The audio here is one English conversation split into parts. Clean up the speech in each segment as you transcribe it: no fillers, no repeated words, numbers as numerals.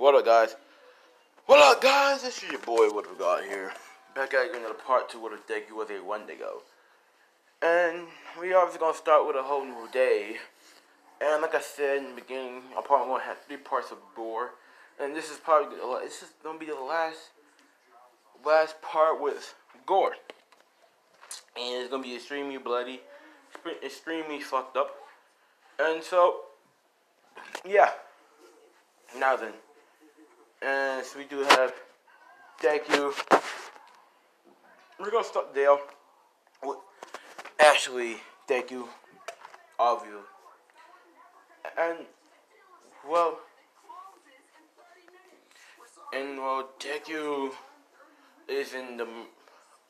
What up, guys? What up, guys? This is your boy, What We Got here. Back at another part 2 with a deku with a wendigo. And we obviously gonna start with a whole new day. And like I said in the beginning, I'm probably gonna have 3 parts of gore. And this is gonna be the last part with gore. And it's gonna be extremely bloody, extremely fucked up. And so, yeah. Now then. And so we do have deku. We're gonna start there with actually deku, obviously. And deku is in the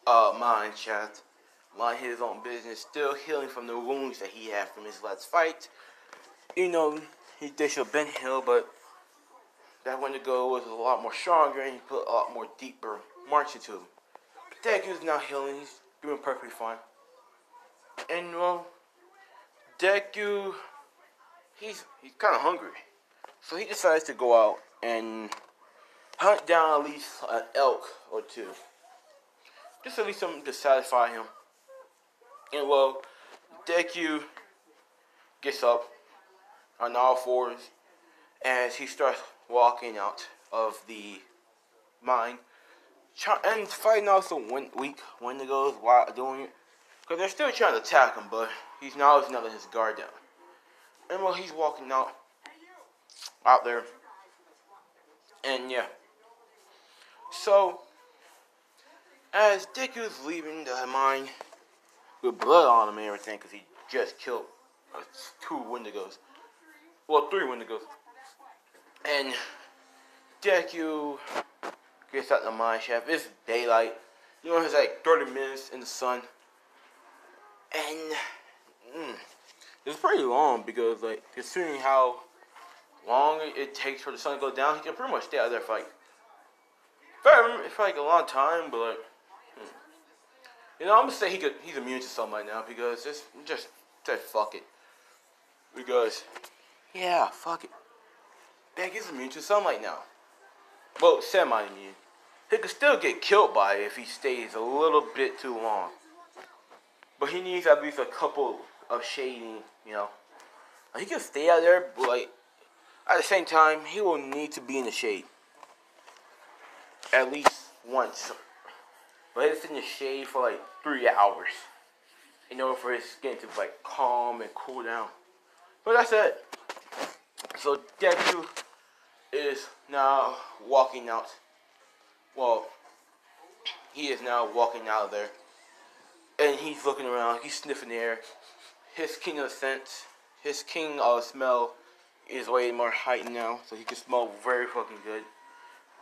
mine shaft, minding his own business, still healing from the wounds that he had from his last fight. You know, they should have been healed, but that wendigo was a lot more stronger and he put a lot more deeper marks into him. Deku's now healing, he's doing perfectly fine. And Deku, he's kind of hungry. So he decides to go out and hunt down at least an elk or 2. Just at least something to satisfy him. And Deku gets up on all 4s as he starts walking out of the mine and fighting off some weak wendigos while doing it. Because they're still trying to attack him, but he's now letting his guard down. And he's walking out there. And yeah. So, as Deku's leaving the mine with blood on him and everything, because he just killed 2 wendigos. Well, 3 wendigos. And Deku gets out the mine shaft. It's daylight. You know, it's like 30 minutes in the sun. And it's pretty long because, like, considering how long it takes for the sun to go down, he can pretty much stay out there for like a long time. But like, I'm gonna say he's immune to something right now because just say fuck it. Because fuck it. He's immune to sunlight now. Well, semi-immune. He could still get killed by it if he stays a little bit too long. But he needs at least a couple of shading, He can stay out there, but like, at the same time, he will need to be in the shade. At least once. But he's in the shade for like 3 hours. In order for his skin to like calm and cool down. But that's it. So Deku is now walking out. Well, he is now walking out of there. And he's looking around, he's sniffing the air. His king of scent, his king of smell is way more heightened now, so he can smell very fucking good.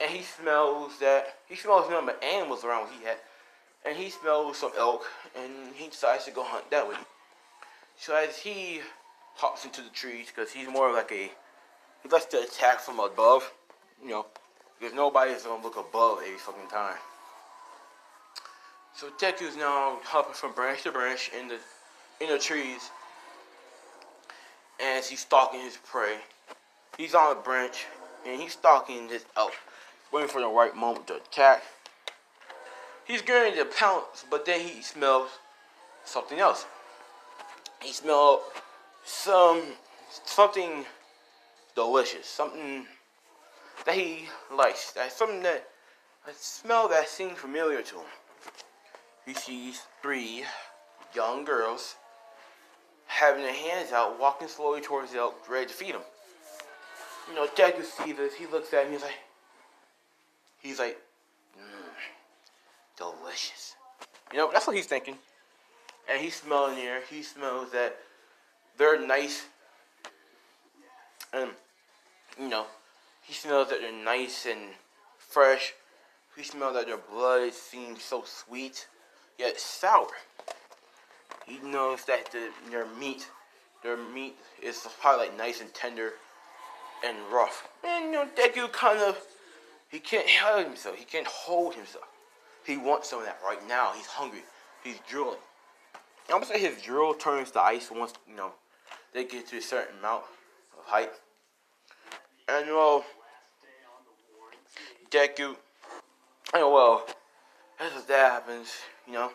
And he smells none but animals around what he had. And he smells some elk, and he decides to go hunt that way. So as he hops into the trees, because he's more like he likes to attack from above, because nobody's gonna look above every fucking time. So Deku's now hopping from branch to branch in the trees, and he's stalking his prey. He's on a branch, and he's stalking this elk, waiting for the right moment to attack. He's going to pounce, but then he smells something else. He smells something delicious, something that he likes, a smell that seems familiar to him. He sees 3 young girls having their hands out, walking slowly towards the elk, ready to feed him. Deku sees this, he looks at him, he's like, delicious. That's what he's thinking. And he's smelling the air, he smells that they're nice. And, he smells that they're nice and fresh. He smells that their blood seems so sweet, yet sour. He knows that their meat is probably like nice and tender and rough. And Deku he can't help himself. He can't hold himself. He wants some of that right now. He's hungry. He's drooling. I'm gonna say his drool turns to ice once they get to a certain amount of height. And Deku. And well, as that happens, you know,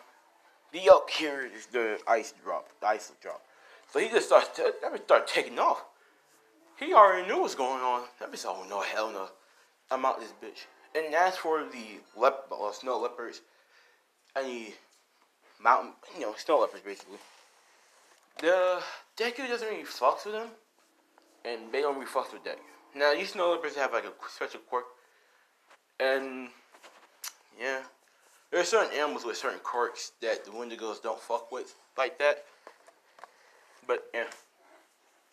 the elk here is the ice drop. The ice will drop. So he just starts taking off. He already knew what's going on. That bitch, oh no, hell no. I'm out this bitch. And as for the snow leopards, and the mountain, snow leopards basically. The Deku doesn't really fucks with them, and they don't really fucks with Deku. Now these snow leopards have like a special quirk, and yeah, there are certain animals with certain quirks that the wendigos don't fuck with like that. But yeah,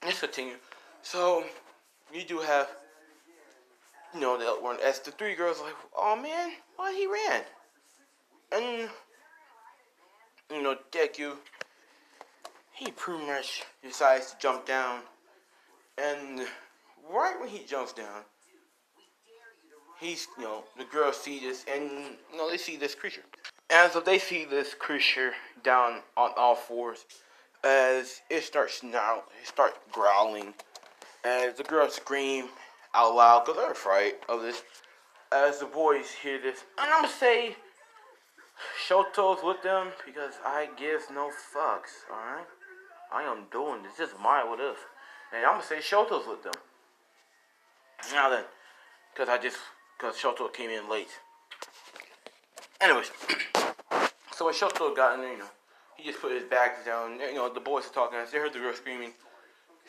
let's continue. So you do have, the elk one. As the three girls are like, oh man, why he ran? And Deku, he pretty much decides to jump down, and right when he jumps down, he's, the girls see this, and, they see this creature. And so they see this creature down on all fours as it starts snarling, it starts growling, as the girls scream out loud because they're afraid of this. As the boys hear this, and I'm gonna say Shoto's with them because I give no fucks, alright? I am doing this. This is my what if. And I'm gonna say Shoto's with them. Now then, because Shoto came in late. Anyways, so when Shoto got in there, he just put his bags down. The boys are talking. As they heard the girl screaming,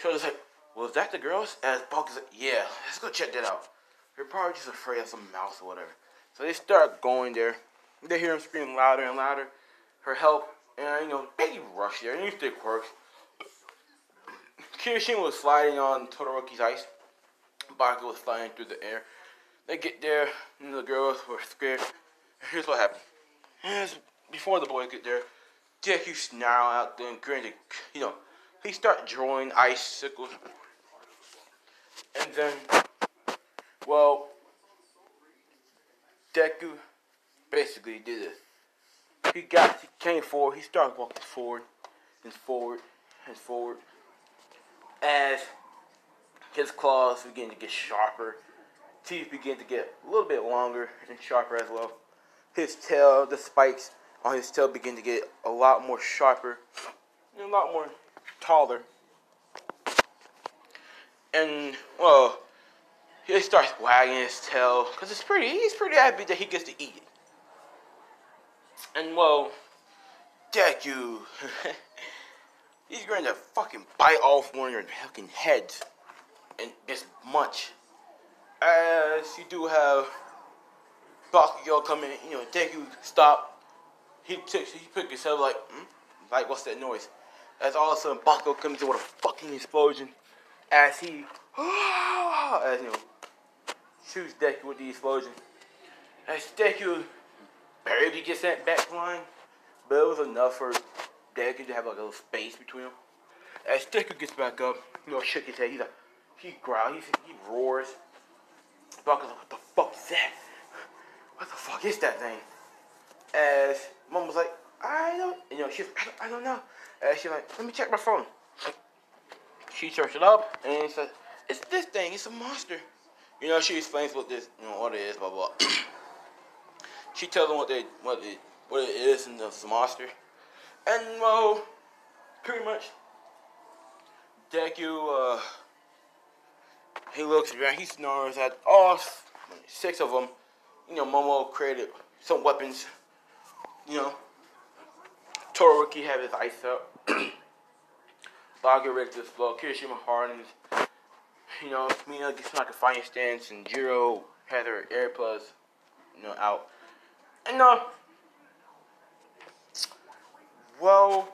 Shoto's like, "Was that the girls?" As Bulk is like, "Yeah, let's go check that out. They're probably just afraid of some mouse or whatever." So they start going there. They hear him screaming louder and louder for help, and they rush there. And they quirks. Kirishima was sliding on Todoroki's ice. Baka was flying through the air. They get there, and the girls were scared. Here's what happened. Before the boys get there, Deku snarl out there and grin. He start drawing icicles. And then, well, Deku basically did this. He came forward. He started walking forward and forward and forward. As his claws begin to get sharper, teeth begin to get a little bit longer and sharper as well. His tail, the spikes on his tail begin to get a lot more sharper and a lot more taller. And, well, he starts wagging his tail because he's pretty happy that he gets to eat it. And, well, Deku, he's going to fucking bite off one of your fucking heads and just munch. As you do have Bakugo come in, Deku stop. He picked himself like what's that noise? As all of a sudden Bakugo comes in with a fucking explosion. As he, shoots Deku with the explosion. As Deku barely gets sent back flying, but it was enough for Deku to have like a little space between them. As Deku gets back up, shook his head. He growls, he roars. Bakugo's like, what the fuck is that? What the fuck is that thing? As Mom was like, I don't know. As she's like, let me check my phone. She searched it up and said, it's this thing, it's a monster. She explains what this, what it is, blah blah. She tells them what it is, and it's a monster. And well, pretty much, Deku, he looks around, he snarls at all 6 of them. Momo created some weapons. Todoroki had his ice up. Baga ready to explode. Kirishima hardens. Mina gets like a fighting stance, and Jiro had her AirPods, out. And well,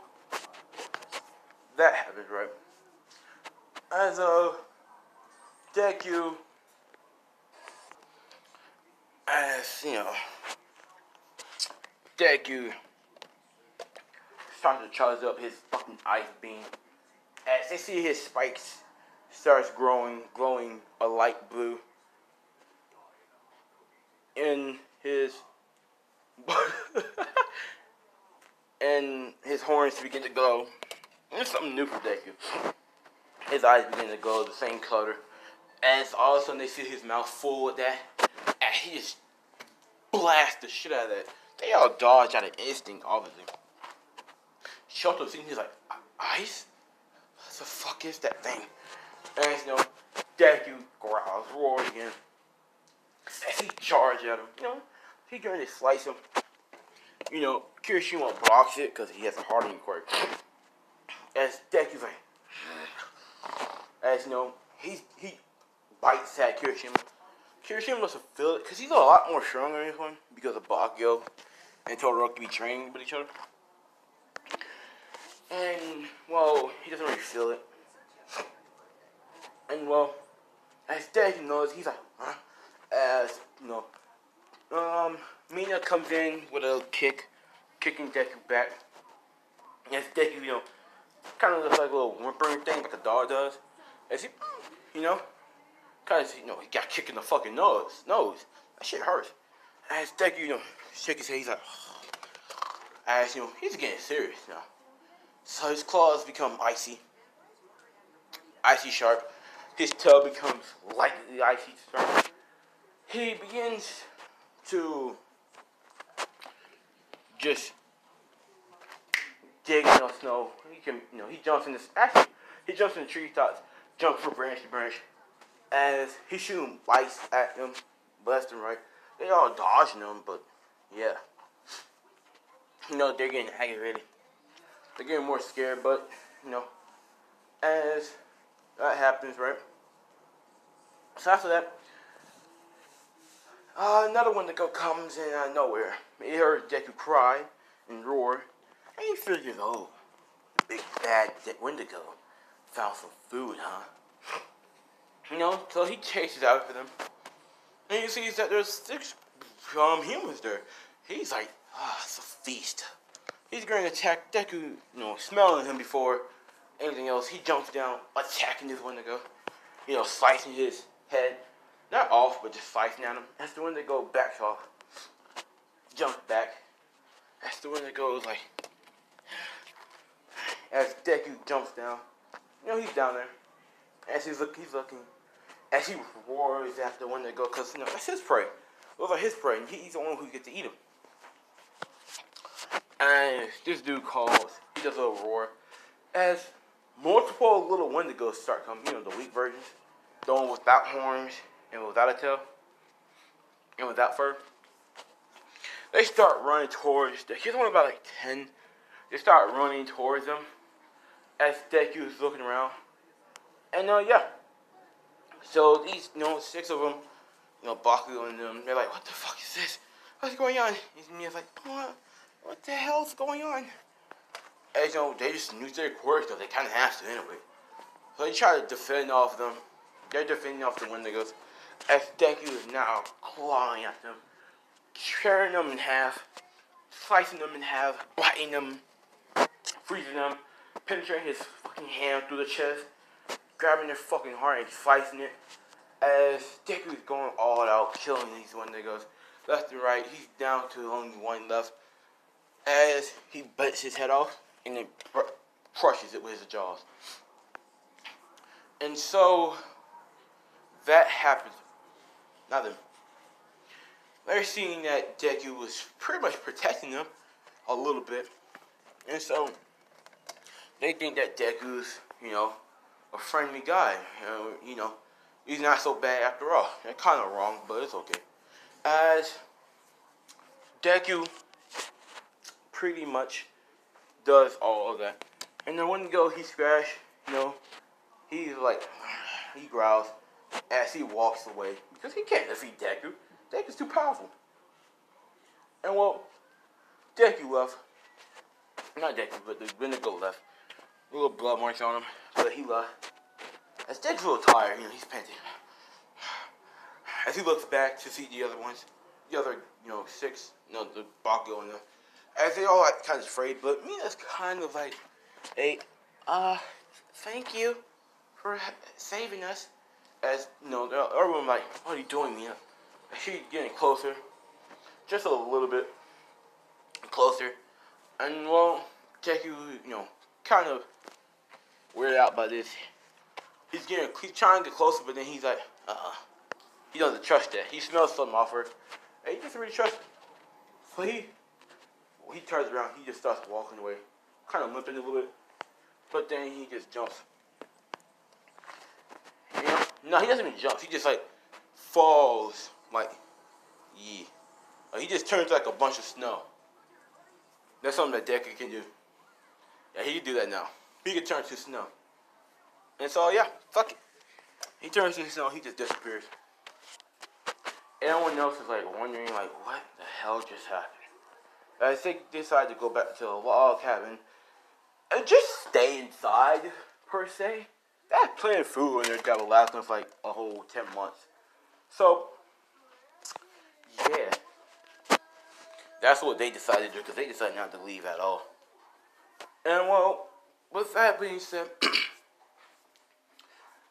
that happened, right? As Deku, Deku starts to charge up his fucking ice beam. As they see his spikes starts glowing a light blue. And his and his horns begin to glow. And it's something new for Deku. His eyes begin to glow the same color. As all of a sudden they see his mouth full with that. and he just blasts the shit out of that. They all dodge out of instinct, obviously. Shoto sees, he's like, ice? What the fuck is that thing? And you know, Deku growls, roars again. As he charges at him, you know, he's going to slice him. You know, Kirishima blocks it because he has a hardening quirk. As Deku's like, as you know, he bites at Kirishima. Kirishima doesn't feel it because he's a lot more stronger than this one because of Bakyo and Todoroki be training with each other. And, well, he doesn't really feel it. And, well, as Deku knows, he's like, huh? As, you know, Mina comes in with a kick, kicking Deku back. As Deku, you know, kind of looks like a little whimpering thing like a dog does. As he, you know, kind of, you know, he got kicked in the fucking nose. That shit hurts. As Deku, you know, shake his head, he's like, as, you know, he's getting serious now. So his claws become icy sharp. His tail becomes lightly icy sharp. He begins to just dig in the snow. He can, you know, he jumps in this. Actually, he jumps in the tree tops, jumps from branch to branch. As he's shooting ice at them, left and right. They all dodging them, but yeah, you know, they're getting aggravated. They're getting more scared, but you know, as that happens, right? So after that, another Wendigo comes in out of nowhere. He heard Deku cry and roar, and he figures, oh, the big bad Wendigo found some food, huh? You know, so he chases after them, and he sees that there's 6 humans there. He's like, it's a feast. He's going to attack Deku, you know, smelling him before anything else. He jumps down, attacking this Wendigo, you know, slicing his head. Not off, but just slicing at him. As the Wendigo backs off, jumps back. As the Wendigo is like, as Deku jumps down, you know, he's down there. As he's looking, as he roars after the Wendigo, because, you know, that's his prey. Those are his prey, and he's the one who gets to eat him. And this dude he does a little roar. As multiple little Wendigos start coming, you know, the weak versions, the one without horns and without a tail and without fur. They start running towards here's only about like 10. They start running towards them as Deku is looking around. And yeah. So these, you know, 6 of them, you know, Baku and them, they're like, what the fuck is this? What's going on? And he's like, what the hell's going on? As you know, they just use their quirks, though. They kind of have to anyway. So they try to defend off them. They're defending off the Wendigos. As Deku is now clawing at them, tearing them in half, slicing them in half, biting them, freezing them, penetrating his fucking hand through the chest, grabbing their fucking heart and slicing it. As Deku is going all out, killing these Wendigos left and right. He's down to only one left. As he bites his head off and then crushes it with his jaws. And so that happens. Now then, they're seeing that Deku was pretty much protecting them a little bit. And so they think that Deku's, you know, a friendly guy. You know, he's not so bad after all. They're kind of wrong, but it's okay. As Deku pretty much does all of that. And then when he goes, he scratch, you know, he's like, he growls as he walks away. Because he can't defeat Deku. Deku's too powerful. And well, Deku left. Not Deku, but the Wendigo left. A little blood marks on him, but he left. As Deku's a little tired, you know, he's panting. As he looks back to see the other ones, the other, you know, 6, you know, the Bakugo and them, as they all like kind of afraid, but Mina's kind of like, hey, thank you for saving us. As, you know, everyone like, what are you doing, Mina? She's getting closer, just a little bit closer. And, well, Deku, you know, kind of weirded out by this. He's trying to get closer, but then he's like, He doesn't trust that. He smells something off her, and he doesn't really trust it. So he turns around. He just starts walking away, kind of limping a little bit. But then he just jumps. You know? No, he doesn't even jump. He just like falls. Like, yeah. He just turns like a bunch of snow. That's something that Deku can do. Yeah, he can do that now. He can turn to snow. And so, yeah, fuck it. He turns to snow. He just disappears. Everyone else is like wondering, like, what the hell just happened? I think they decided to go back to the log cabin and just stay inside, per se. They had plenty of food in there that would last them for like a whole 10 months. So, yeah. That's what they decided to do, because they decided not to leave at all. And well, with that being said,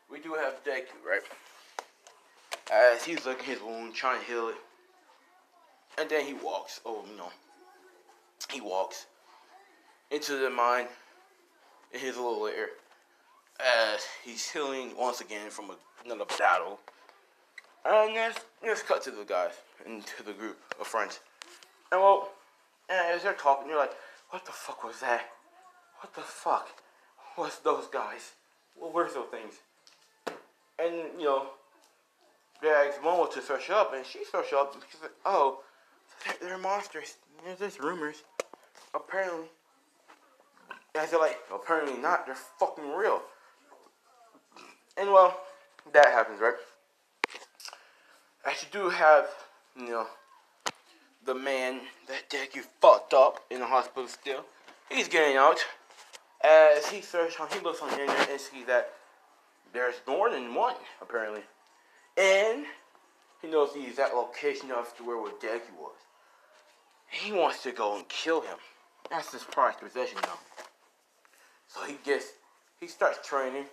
we do have Deku, right? As he's looking at his wound, trying to heal it. And then he walks, he walks into the mine in his little lair. As he's healing once again from another battle. And let's cut to the guys and to the group of friends. And well, as they're talking, you're like, what the fuck was that? What the fuck? What's those guys? Well, where's those things? And, they asked Momo to search up, and she searched up, and she's like, oh, they're monsters. There's just rumors. Apparently. And they're like, apparently not. They're fucking real. And, well, that happens, right? As you do have, the man that Deku fucked up in the hospital still. He's getting out. As he looks on the internet and sees that there's more than one, apparently. And he knows the exact location of where Deku was. He wants to go and kill him. That's his prized possession now. So he starts training,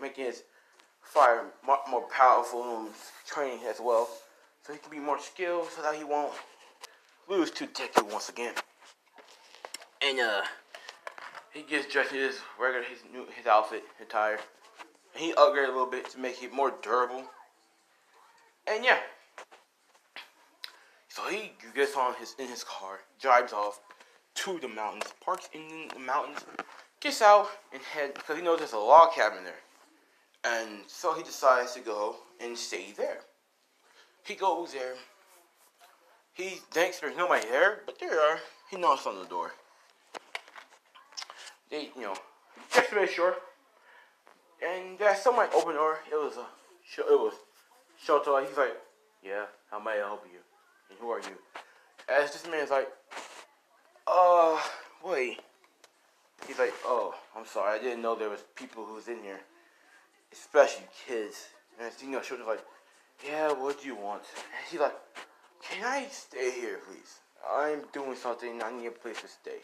making his fire more powerful and training as well. So he can be more skilled so that he won't lose to Deku once again. And he gets dressed in his outfit, attire. And he upgraded a little bit to make it more durable. And yeah. So he gets in his car, drives off to the mountains, parks in the mountains, gets out and head, because he knows there's a log cabin there. And so he decides to go and stay there. He goes there. He thinks there's nobody there, but there are. He knocks on the door. They, just to make sure. And someone opened the door. It was Shoto. He's like, yeah, how may I help you? And who are you? As this man's like, wait. He's like, oh, I'm sorry. I didn't know there was people who was in here. Especially kids. And Shoto's like, yeah, what do you want? And he's like, can I stay here, please? I'm doing something. I need a place to stay.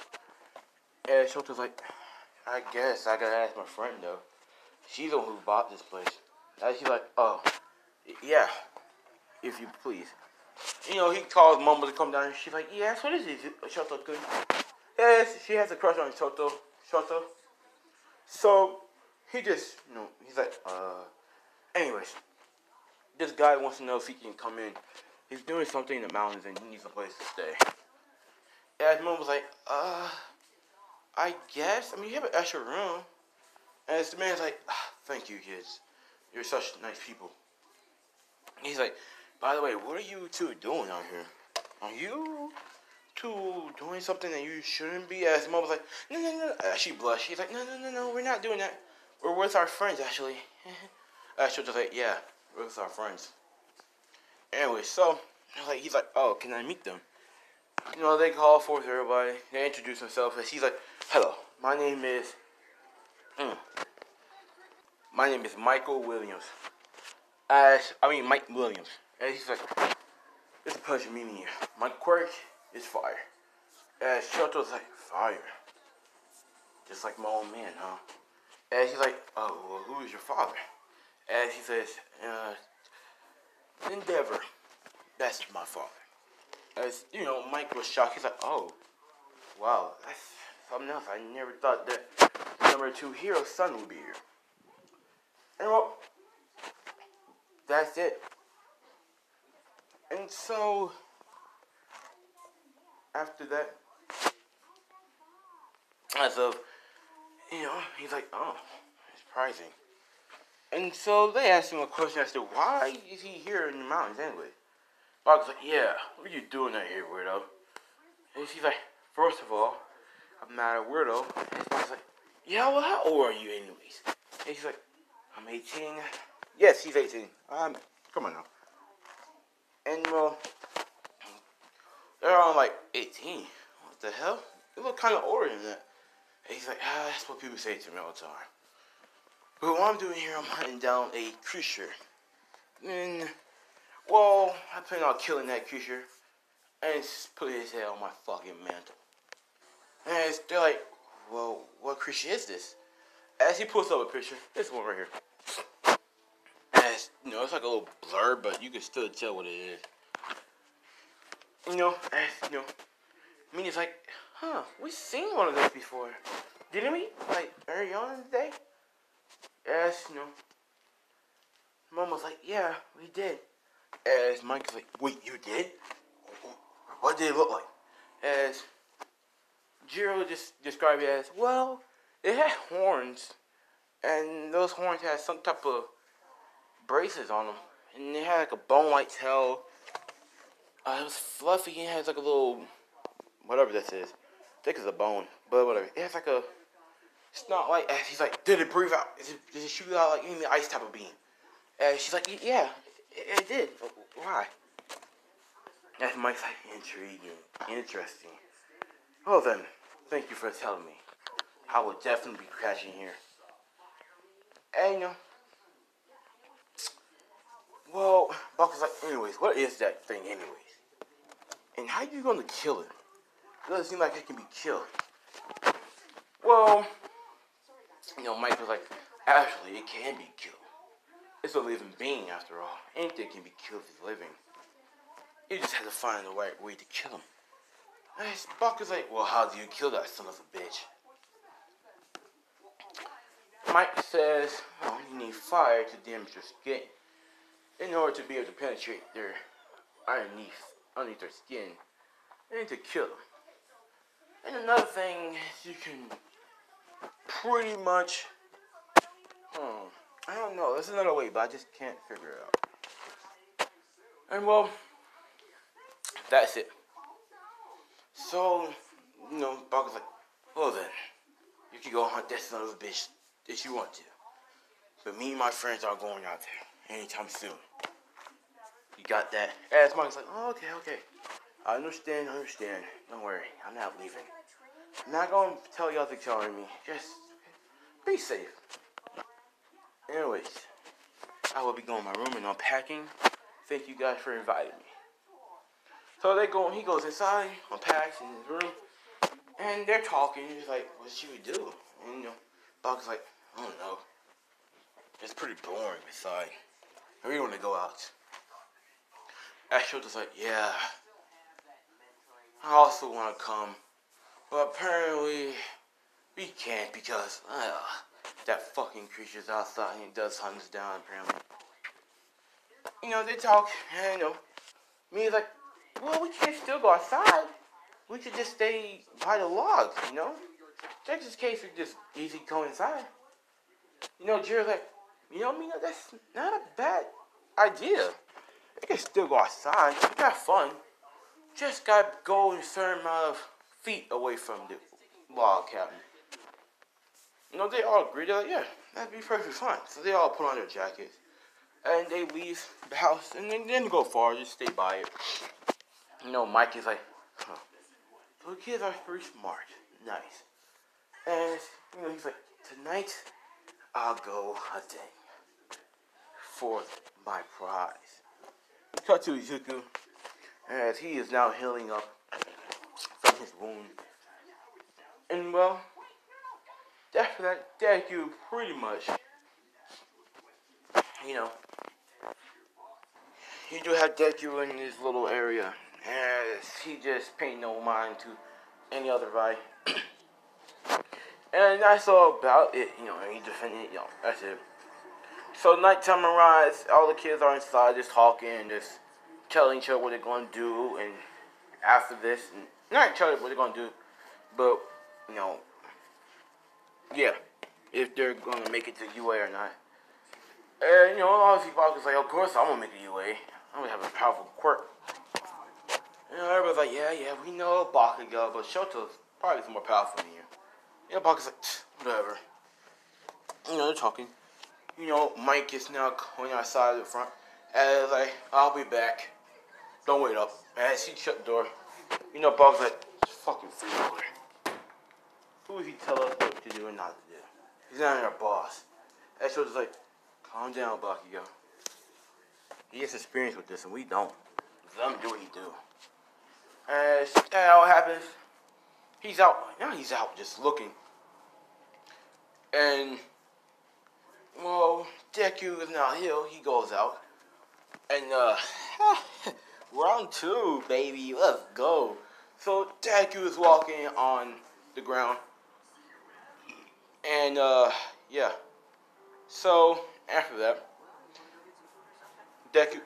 And Shoto's like, I guess I gotta ask my friend, though. She's the one who bought this place. And he's like, oh, yeah, if you please. He calls Momo to come down, and she's like, yes, what is it, Shoto good? Yes, she has a crush on Shoto. So, he just, he's like, anyways, this guy wants to know if he can come in. He's doing something in the mountains, and he needs a place to stay. And Momo's like, I guess, you have an extra room. And the man's like, thank you, kids. You're such nice people. He's like, by the way, what are you two doing out here? Are you two doing something that you shouldn't be? As Mom was like, no. She blushed. She's like, no, we're not doing that. We're with our friends, actually. She was just like, yeah, we're with our friends. Anyway, so he's like, oh, can I meet them? They call forth everybody. They introduce themselves. And he's like, hello, my name is Michael Williams. Mike Williams. And he's like, it's a pleasure meeting you. My quirk is fire. And Shoto's like, fire? Just like my old man, huh? And he's like, oh, well, who is your father? And he says, Endeavor. That's my father. As, Mike was shocked. He's like, oh, wow, that's something else. I never thought that the number 2 hero's son would be here. And well, that's it. And so, after that, as of, he's like, oh, it's surprising. And so they asked him a question as to why is he here in the mountains anyway? Bob's like, yeah, what are you doing out here, weirdo? And she's like, first of all, I'm not a weirdo. And Bob's like, yeah, well, how old are you anyways? And she's like, I'm 18. Yes, he's 18. Come on now. And well, they're all like 18. What the hell? You look kind of older than that. And he's like, that's what people say to me all the time. But what I'm doing here, I'm hunting down a creature. And, well, I plan on killing that creature and putting his head on my fucking mantle. And they're like, well, what creature is this? As he pulls up a picture, this one right here. As, it's like a little blur, but you can still tell what it is. Minnie's like, we've seen one of those before. Didn't we? Like, early on in the day? As, Mom was like, yeah, we did. As Mike's like, wait, you did? What did it look like? As Jiro just described it as, well, it had horns. And those horns had some type of braces on them. And it had like a bone-like tail. It was fluffy and it has like a little, whatever this is. Thick as a bone, but whatever. It has like a, it's not like, he's like, did it breathe out? Did it shoot out like any ice type of beam? And she's like, yeah, it did. Why? That's Mike's like, intriguing, interesting. Well then, thank you for telling me. I will definitely be crashing here. And well, Buck was like, anyways, what is that thing anyways? And how are you gonna kill it? It doesn't seem like it can be killed. Well, Mike was like, actually, it can be killed. It's a living being after all. Anything can be killed if it's living. You just have to find the right way to kill him. And Buck is like, well, how do you kill that son of a bitch? Mike says, well, you need fire to damage your skin in order to be able to penetrate their underneath their skin and to kill them. And another thing is you can pretty much, I don't know, there's another way, but I just can't figure it out. And well, that's it. So, Buck was like, well then, you can go hunt that son of a bitch if you want to. But me and my friends aren't going out there anytime soon. You got that? As Mike's like, oh, okay. I understand. Don't worry, I'm not leaving. I'm not going to tell y'all to join me. Just be safe. Anyways, I will be going to my room and unpacking. Thank you guys for inviting me. So he goes inside, unpacks in his room, and they're talking. He's like, what should we do? And, Buck's like, I don't know. It's pretty boring inside. I really want to go out. Ashwood was like, yeah, I also want to come. But apparently, we can't because that fucking creature's outside and he does hunt us down, apparently. They talk, and, me is like, well, we can't still go outside. We could just stay by the logs, Just in case we just easy go inside. Jerry's like, Mina, that's not a bad idea. We can still go outside. We got fun. Just gotta go a certain amount of feet away from the log cabin. They all agree. They're like, yeah, that'd be perfectly fine. So they all put on their jackets. And they leave the house. And they didn't go far. Just stay by it. Mike is like, so the kids are pretty smart. Nice. And, he's like, tonight, I'll go hunting for my prize. Cut to Izuku, as he is now healing up from his wound. And, well, after that, Deku pretty much, you do have Deku in this little area, as he just paid no mind to any other guy. And that's all about it, and he defended, that's it. So nighttime arrives, all the kids are inside just talking and just telling each other what they're going to do, and after this, and not each other what they're going to do, but, you know, yeah, if they're going to make it to UA or not. And, you know, obviously Baku's like, of course I'm going to make a UA. I'm going to have a powerful quirk. You know, everybody's like, yeah, we know Bakugo, but Shoto's probably more powerful than you. You know, Baku's like, whatever. You know, they're talking. You know, Mike is now going outside of the front. And like, I'll be back. Don't wait up. As he shut the door, you know, Baku's like, fucking freeloader. Who would he tell us what to do and not to do? He's not our boss. And Shoto's like, calm down, Bakugo. He has experience with this and we don't. Let him do what he do. As that all happens, he's out. Now he's out just looking. And, well, Deku is now here. He goes out. And, round 2, baby. Let's go. So, Deku is walking on the ground. And, yeah. So, after that, Deku...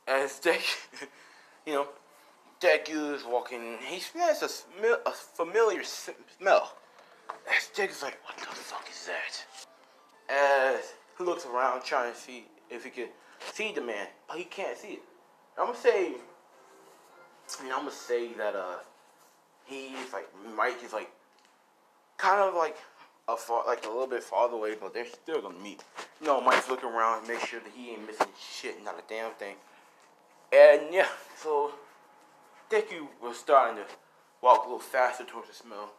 As Deku... you know... Deku is walking, he smells a familiar smell. As Deku's like, what the fuck is that? As he looks around trying to see if he can see the man, but he can't see it. I'm gonna say that he's like, Mike is like kind of like a little bit farther away, but they're still gonna meet. You know, Mike's looking around and make sure that he ain't missing shit, not a damn thing. And yeah, so Deku was starting to walk a little faster towards the smell.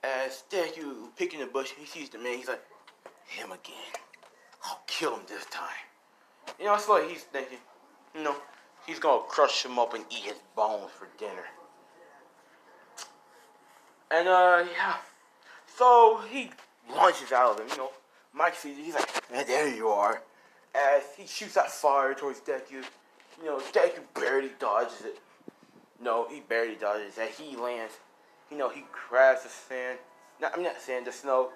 As Deku picking the bush, he sees the man. He's like, him again. I'll kill him this time. You know, it's like he's thinking, you know, he's going to crush him up and eat his bones for dinner. And, yeah. So, he launches out of him, you know. Mike sees it. He's like, there you are. As he shoots that fire towards Deku. You know, Deku barely dodges it. No, he barely dodges it. He lands. You know, he grabs the sand. Not sand, the snow.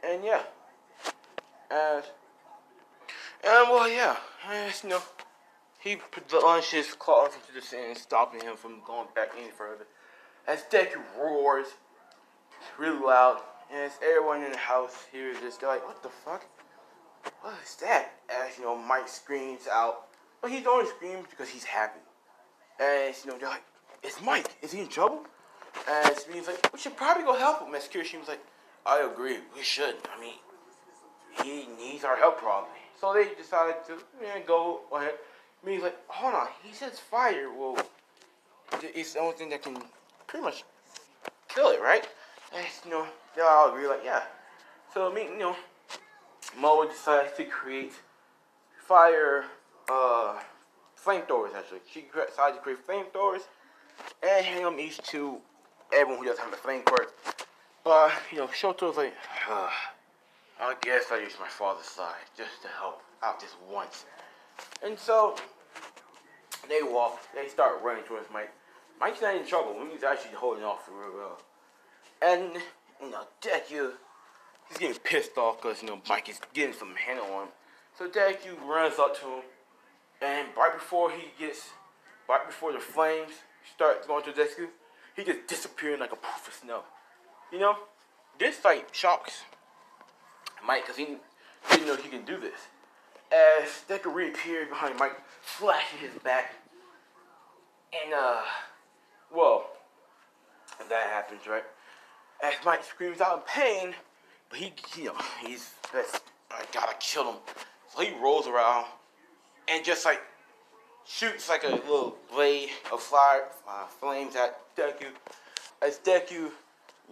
And yeah. And well, yeah. And, you know, he launched his claws into the sand, stopping him from going back any further. As Deku roars really loud, and as everyone in the house hears this, they're like, what the fuck? What is that? As, you know, Mike screams out. But he's only screaming because he's happy. And, you know, they're like, it's Mike. Is he in trouble? And Speed's like, we should probably go help him. And Kirishima was like, I agree. We should. I mean, he needs our help probably. So they decided to go ahead. He's like, hold on. He says fire. Well, it's the only thing that can pretty much kill it, right? And, you know, they all agree, like, yeah. So, you know, Moe decides to create fire, flamethrowers, actually. She decided to create flamethrowers and hang them each to everyone who doesn't have a flame quirk. But, you know, Shoto's like, I guess I use my father's side just to help out just once. And so, they start running towards Mike. Mike's not in trouble. He's actually holding off for real well. And, you know, Deku, he's getting pissed off because, you know, Mike is getting some handle on him. So Deku runs up to him, and right before the flames start going to Deku, he just disappearing like a poof of snow. You know, this like shocks Mike because he didn't know he can do this. As Deku reappears behind Mike, flashing his back, and well, that happens, right? As Mike screams out in pain, but I gotta kill him. So he rolls around and just like shoots like a little blade of flames at Deku. As Deku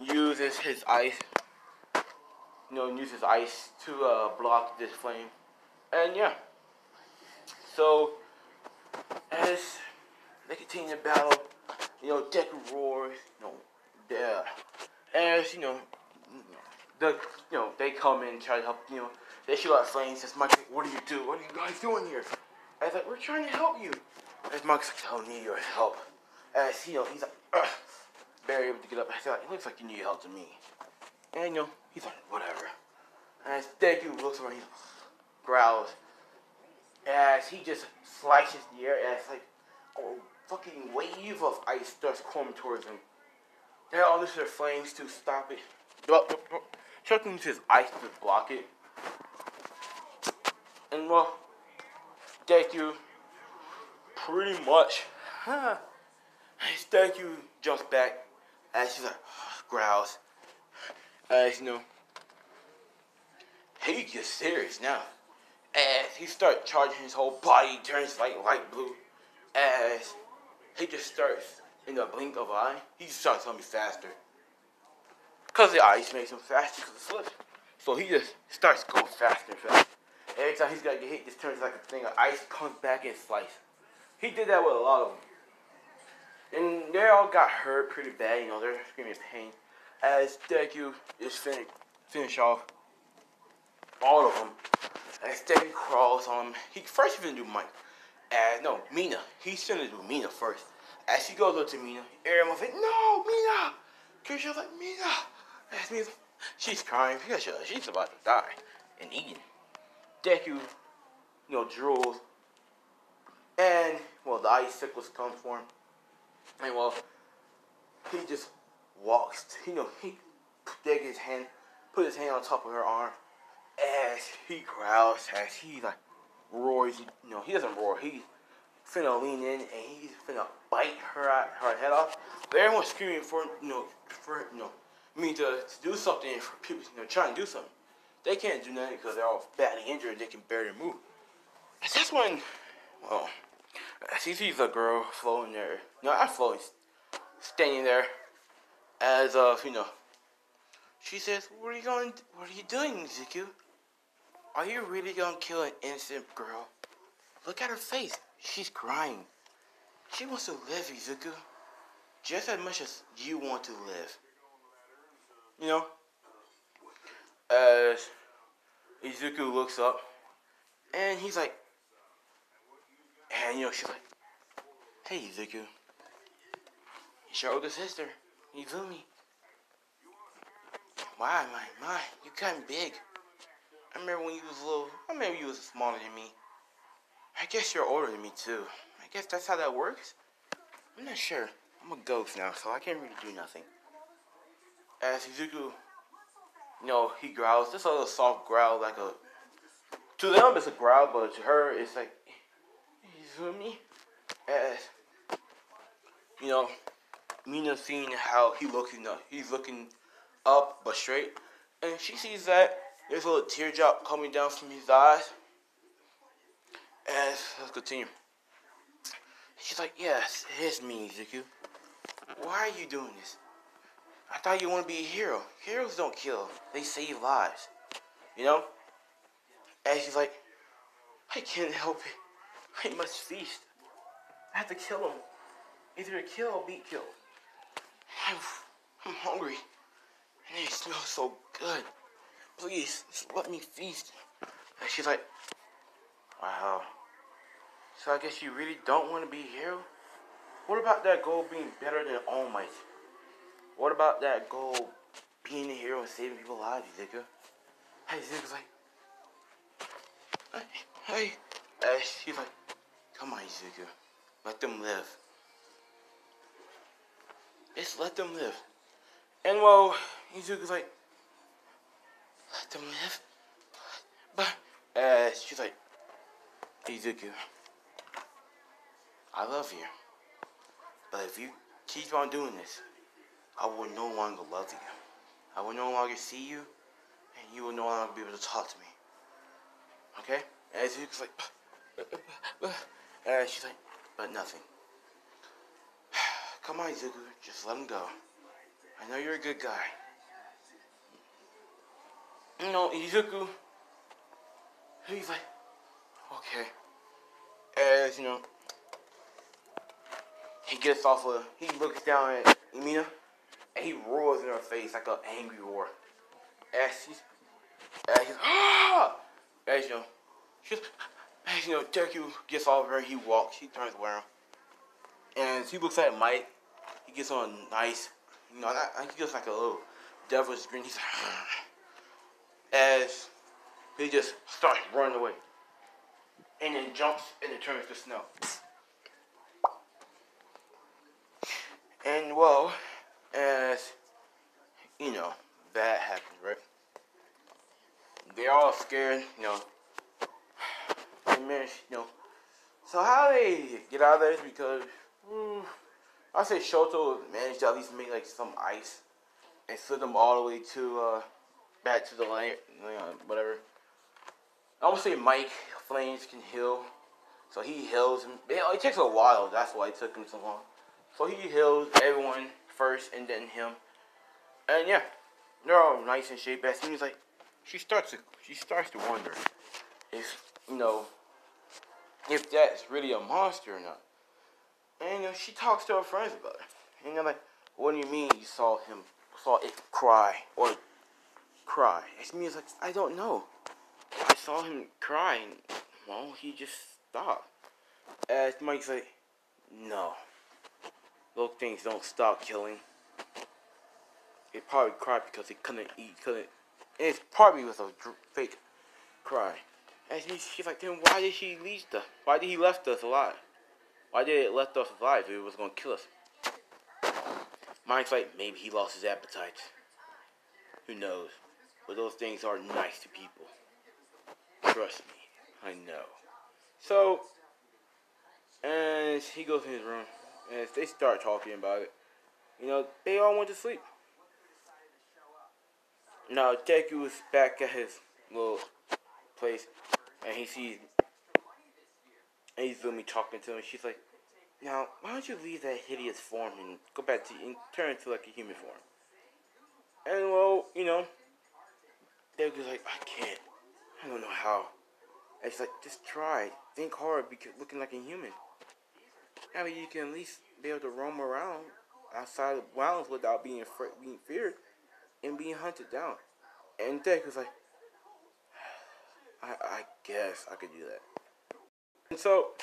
uses his ice, to block this flame. And yeah, so as they continue to battle, you know, Deku roars, as they come in and try to help, they shoot out flames. As Mike's like, what do you do? What are you guys doing here? I was like, we're trying to help you. As Mike's like, I don't need your help. As he's like, barely able to get up. I said, it looks like you need help to me. And he's like, whatever. And as Deku looks around, he growls. as he just slices the air as like a fucking wave of ice starts coming towards him. They all use their flames to stop it. Chuck uses his ice to block it. And well, Deku pretty much Deku jumps back as he's like growls. As you know, he gets serious now. As he starts charging his whole body, turns like light blue. As he just starts in the blink of an eye, he just starts coming faster. Cause the ice makes him faster because it slips. So he just starts going faster and faster. Every time he's got to get hit, it just turns like a thing of ice, comes back and slices. He did that with a lot of them. And they all got hurt pretty bad, you know, they're screaming in pain. As Deku is finish off all of them. As Deku crawls on him, first he's gonna do Mike. Mina. He's gonna do Mina first. As he goes up to Mina, everyone's like, no, Mina! Kirish's like, Mina! As Mina's, she's crying because she's about to die and eaten. Deku, drools. And, well, the icicles come for him. And, well, he just walks. He put his hand on top of her arm. As he growls, as he, like, roars. He doesn't roar. He's finna lean in, and he's finna bite her head off. But everyone's screaming for me to do something, for people, trying to do something. They can't do nothing because they're all badly injured. They can barely move. And that's when, well, she sees a girl floating there. Not floating, standing there. As she says, "What are you doing, Izuku? Are you really gonna kill an innocent girl? Look at her face. She's crying. She wants to live, Izuku, just as much as you want to live." As Izuku looks up, and he's like, and she's like, "Hey, Izuku, it's your older sister, Izumi. Wow, my, you gotten big. I remember when you was little. I remember you was smaller than me. I guess you're older than me too. I guess that's how that works. I'm not sure. I'm a ghost now, so I can't really do nothing." As Izuku, he growls. Just a little soft growl, to them it's a growl, but to her it's like, Izumi. As Mina seeing how he looks, he's looking up but straight, and she sees that there's a little teardrop coming down from his eyes. And let's continue. She's like, "Yes, it is me, Izuku. Why are you doing this? I thought you want to be a hero. Heroes don't kill. They save lives. And she's like, "I can't help it. I must feast. I have to kill him. Either kill or be killed. I'm hungry. And it smells so good. Please, just let me feast." And she's like, "Wow. So I guess you really don't want to be a hero? What about that goal being better than All Might? What about that goal being a hero and saving people's lives, Izuku?" Hey, Izuku's like, hey. She's like, "Come on, Izuku. Let them live. Just let them live." And well, Izuku's like, "Let them live?" But she's like, "Izuku, I love you. But if you keep on doing this, I will no longer love you. I will no longer see you, and you will no longer be able to talk to me. Okay?" And Izuku's like, and she's like, "But nothing. Come on, Izuku, just let him go. I know you're a good guy." Izuku, he's like, "Okay." As, he looks down at Mina, and he roars in her face like an angry roar. As he's, ah! As Deku gets off her, he walks, he turns around. And he looks at Mike, he gets on nice, he gets like a little devil's grin. He's like, as he just starts running away. and then jumps and it turns to snow. And well, as you know, that happens, right? They're all scared, and manage, So how they get out of there is because I say Shoto managed to at least make like some ice and slid them all the way to back to the land, whatever. I'm gonna say Mike Flames can heal, so he heals him. It takes a while. That's why it took him so long. So he heals everyone first, and then him. And yeah, they're all nice and shape. As soon as like she starts to wonder if if that's really a monster or not. And she talks to her friends about it. And they're like, "What do you mean you saw it cry or cry?" And me's like, "I don't know. I saw him crying. Well, he just stopped." As Mike's like, "No, those things don't stop killing. It probably cried because he couldn't eat, couldn't. And it's probably with a fake cry." And she's like, "Then why did he leave us? Why did he left us alive? Why did it left us alive if it was gonna kill us?" Mike's like, "Maybe he lost his appetite. Who knows? But those things are nice to people. Trust me, I know." So, and he goes in his room, and they start talking about it. They all went to sleep. Now, Deku is back at his little place, and he sees Izumi talking to him. She's like, "Now, why don't you leave that hideous form and go back to and turn into like a human form?" And well, Deku's like, "I can't. I don't know how." And she's like, "Just try. Think hard because looking like a human. I mean, you can at least be able to roam around outside of bounds without being feared and being hunted down." And Deku's like, I guess I could do that." And so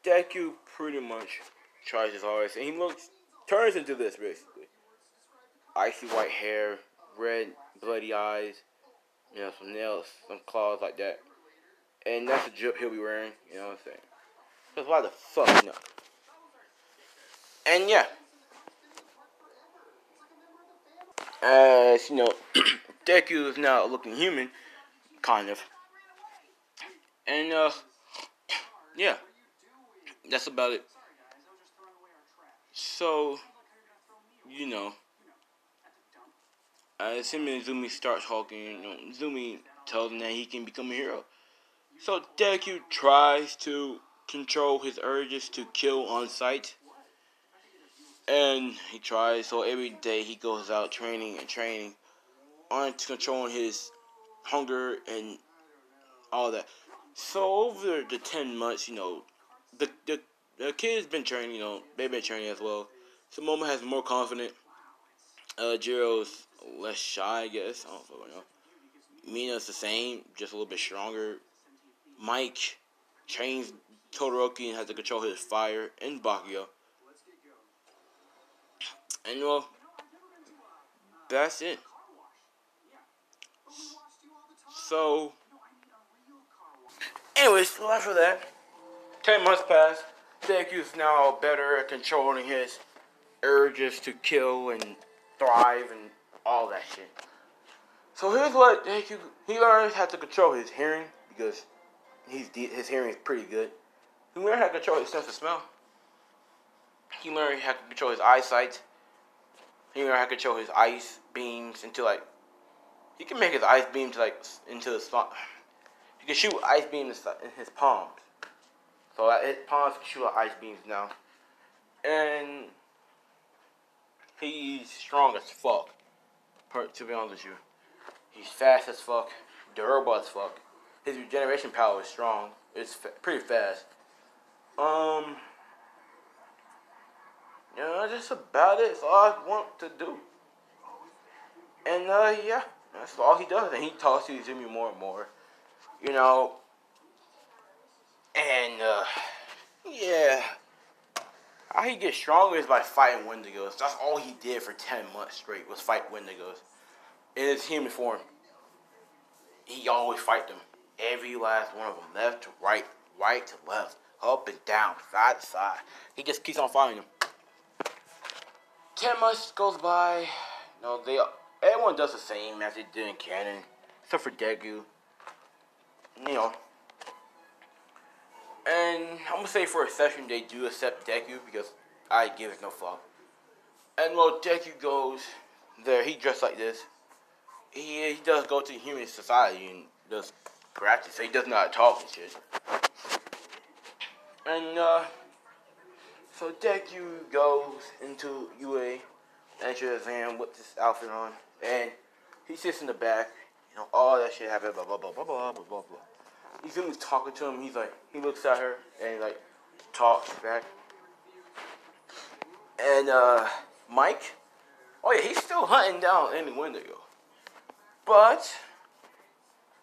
Deku pretty much tries his hardest, and he turns into this basically. Icy white hair, red bloody eyes, some nails, some claws like that. And that's the drip he'll be wearing, you know what I'm saying? Because why the fuck not? And yeah. As, Deku is now looking human, kind of. And, yeah. That's about it. So, as him and Zumi start talking, Zumi tells him that he can become a hero. So Deku tries to control his urges to kill on sight. And he tries, so every day he goes out training on controlling his hunger and all that. So over the 10 months, the kid's been training, they've been training as well. So Momo has more confidence. Jiro's less shy, I guess. I don't know. Mina's the same, just a little bit stronger. Mike trains Todoroki and has to control his fire and Bakugo. And well, that's it. So, anyways, so after that, 10 months pass. Deku's now better at controlling his urges to kill and thrive and all that shit. So here's what he learns how to control his hearing because his hearing is pretty good. He learned how to control his sense of smell. He learned how to control his eyesight. He learned how to control his ice beams into he can make his ice beams into the spot. He can shoot ice beams in his palms. So his palms can shoot out ice beams now. And he's strong as fuck. To be honest with you. He's fast as fuck. Durable as fuck. His regeneration power is strong. It's pretty fast. That's about it. That's all I want to do. And, yeah. That's all he does. And he talks to Izumi more and more. And, yeah. How he gets stronger is by fighting wendigos. That's all he did for 10 months straight was fight wendigos. In his human form. He always fight them. Every last one of them, left to right, right to left, up and down, side to side. He just keeps on following them. 10 months goes by. Everyone does the same as they did in canon, except for Deku. And I'm gonna say for a session they do accept Deku because I give it no fuck. And Deku goes there, he dressed like this. He does go to human society and does practice. So he does not talk and shit. And so Deku goes into UA, enters exam with this outfit on, and he sits in the back. All that shit happened. Blah blah blah blah blah blah blah blah. He's talking to him. He looks at her and talks back. And Mike, oh yeah, he's still hunting down any Wendigo, but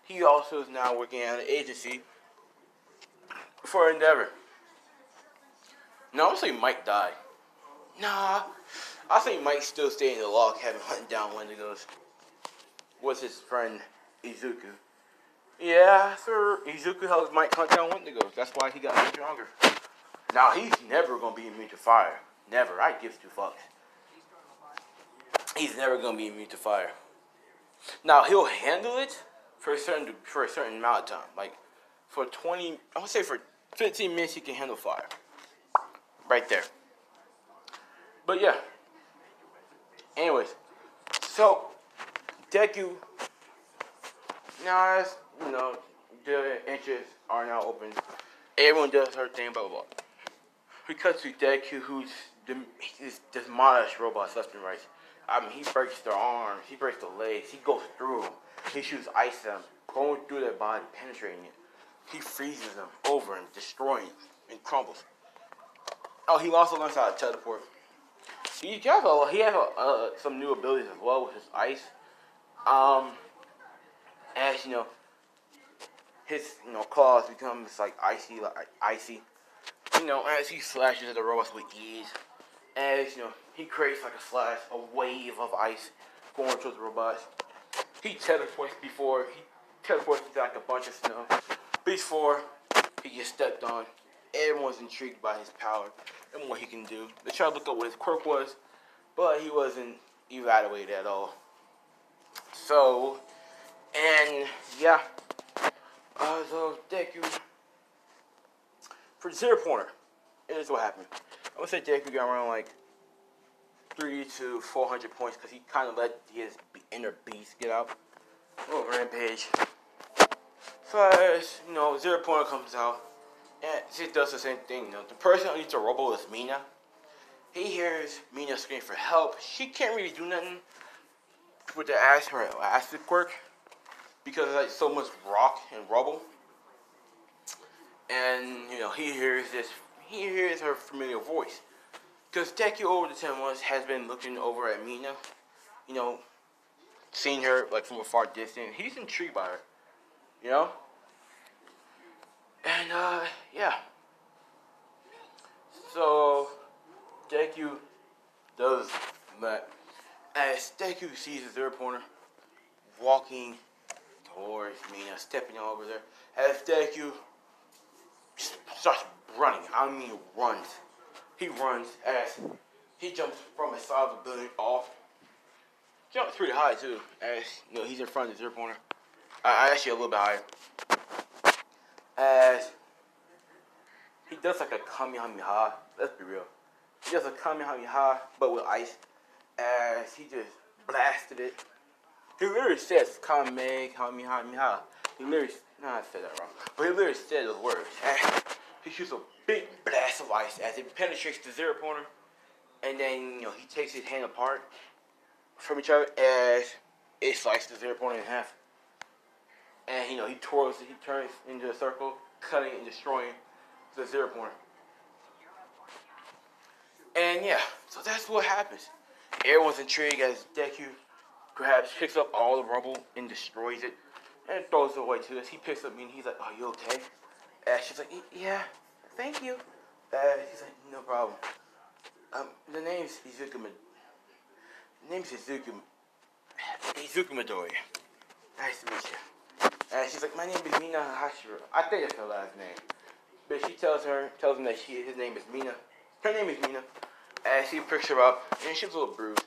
he also is now working at an agency for Endeavor. No, I'm saying Mike died. Nah, I think Mike's still staying in the log cabin hunting down Wendigos with his friend Izuku. Yeah, sir, Izuku helps Mike hunt down Wendigos. That's why he got stronger. Now, he's never going to be immune to fire. Never. I give two fucks. He's never going to be immune to fire. Now, he'll handle it for a certain amount of time. Like, for 15 minutes, he can handle fire. Right there. But yeah. Anyways. So, Deku. Now, the interests are now open. Everyone does her thing, blah, blah, blah. We cut to Deku, who's demolished robots left and right. I mean, he breaks their arms, he breaks their legs, he goes through them. He shoots ice at them, going through their body, penetrating it. He freezes them over and destroying them and crumbles. Oh, he also learns how to teleport. He has some new abilities as well with his ice. As his claws become icy. As he slashes at the robots with ease. As he creates a wave of ice going towards the robots. He teleports into a bunch of snow. Before he gets stepped on. Everyone's intrigued by his power and what he can do. They try to look up what his quirk was, but he wasn't evaluated at all. So, and yeah. So Deku, for Zero Pointer, here's what happened. I'm gonna say Deku got around 300 to 400 points because he kind of let his inner beast get out. Oh, rampage. So as Zero Pointer comes out, and she does the same thing. The person who needs to robo is Mina. He hears Mina scream for help. She can't really do nothing with her acid quirk because it's so much rock and rubble. And he hears her familiar voice. Because Deku over the 10 months has been looking over at Mina, seeing her from a far distance. He's intrigued by her, And yeah. So Deku does that. As Deku sees the Zero Pointer walking towards Mina, stepping over there, as Deku starts running. I mean runs. He runs as he jumps from the side of the building off. Jumps pretty high too, as he's in front of the Zero Pointer. Actually a little bit higher. As he does a Kamehameha. Let's be real. He does a Kamehameha, but with ice. As he just blasted it. He literally says Kamehameha. He literally, I said that wrong. But he literally said those words. As he shoots a big blast of ice as it penetrates the Zero Pointer. And then, he takes his hand apart from each other as it slices the Zero Pointer in half. And, he turns into a circle, cutting and destroying the Zero Pointer. And yeah, so that's what happens. Everyone's intrigued as Deku picks up all the rubble and destroys it. And throws it away too. As he picks up me and he's like, "Are you okay?" And she's like, "Yeah, thank you." He's like, "No problem. The name's Izuku Midori. Nice to meet you." And she's like, my name is Mina Hashira. I think that's her last name. But she tells him that his name is Mina. Her name is Mina. And she picks her up, and she's a little bruised.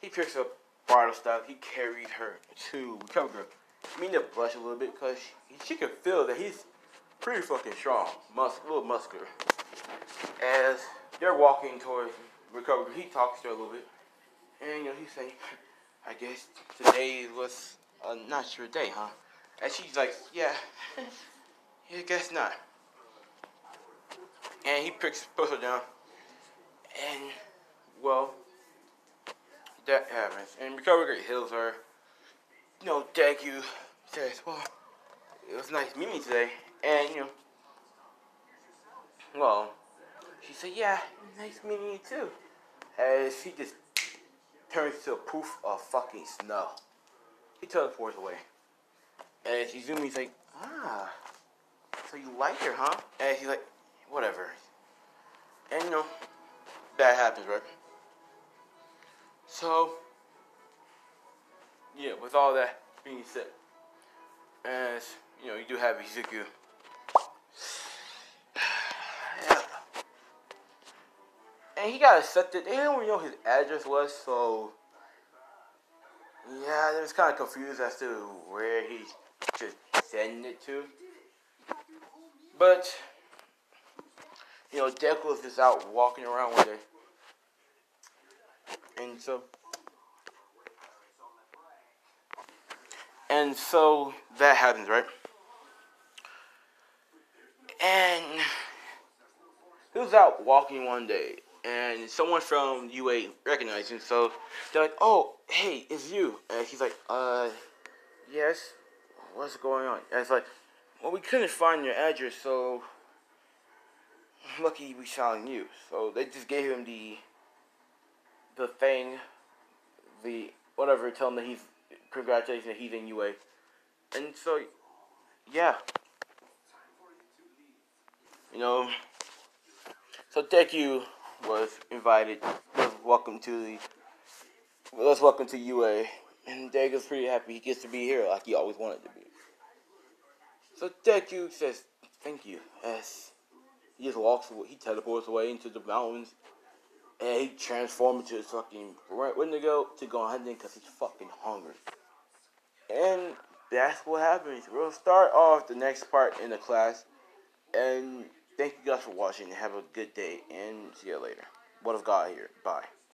He picks up bridal stuff. He carries her to recover her. Mina blushed a little bit because she could feel that he's pretty fucking strong, a little muscular. As they're walking towards recovery, he talks to her a little bit, and he's saying, "I guess today was not your day, huh?" And she's like, "Yeah, I guess not." And he puts her down, and well, that happens. And recovery heals her. Deku says, "Well, it was nice meeting you today," and well, she said, "Yeah, nice meeting you too." As he just turns to a poof of fucking snow. He teleports away. And Izumi's like, so you like her, huh? And he's like, whatever. And that happens, right? So, yeah, with all that being said, as you do have Izuku. And he got accepted. They didn't really know his address was, so yeah, they was kind of confused as to where he should send it to. But Deku was just out walking around one day, and so that happens, right? And he was out walking one day, and someone from UA recognized him. So they're like, "Oh, hey, it's you." And he's like, yes. What's going on?" And it's like, "Well, we couldn't find your address, so lucky we found you." So they just gave him the thing, the whatever, tell him that congratulations, he's in UA. And so, yeah. So Deku was invited, was welcome to UA. And Deku's pretty happy he gets to be here like he always wanted to be. So Deku says thank you as he just he teleports away into the mountains, and he transforms into his fucking wendigo to go hunting because he's fucking hungry. And that's what happens. We'll start off the next part in the class, and thank you guys for watching. Have a good day, and see you later. What of God here. Bye.